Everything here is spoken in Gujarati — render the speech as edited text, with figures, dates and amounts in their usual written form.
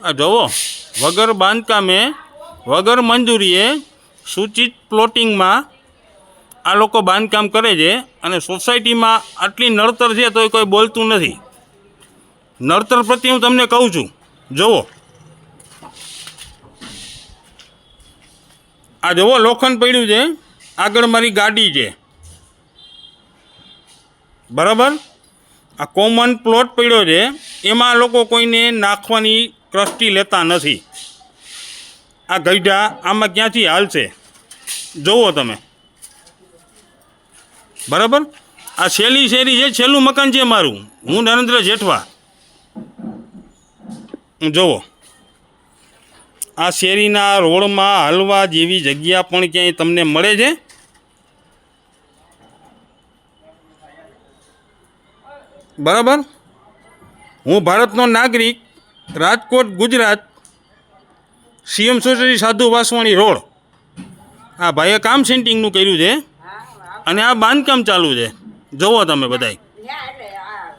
આ જુઓ, વગર બાંધકામે વગર મંજૂરીએ સૂચિત પ્લોટિંગમાં આ લોકો બાંધકામ કરે છે અને સોસાયટીમાં આટલી નડતર છે તોય કોઈ બોલતું નથી. નડતર પ્રત્યે હું તમને કહું છું. જુઓ, આ જુઓ લોખંડ પડ્યું છે, આગળ મારી ગાડી છે, બરાબર. આ કોમન પ્લોટ પડ્યો છે, એમાં લોકો કોઈને નાખવાની ક્રસ્ટી લેતા નથી. આ ગઈઢા આમાં ક્યાંથી હાલશે? જુઓ તમે, બરાબર. આ છેલ્લી શેરી છે, છેલ્લું મકાન છે મારું. હું નરેન્દ્ર જેઠવા. જુઓ, આ શેરીના રોડમાં હાલવા જેવી જગ્યા પણ ક્યાંય તમને મળે છે? બરાબર. હું ભારતનો નાગરિક, રાજકોટ, ગુજરાત, સીએમ સોસાયટી, સાધુ વાસવાણી રોડ. આ ભાઈએ કામ સેન્ટિંગનું કર્યું છે અને આ બાંધકામ ચાલુ છે. જુઓ તમે બધાય.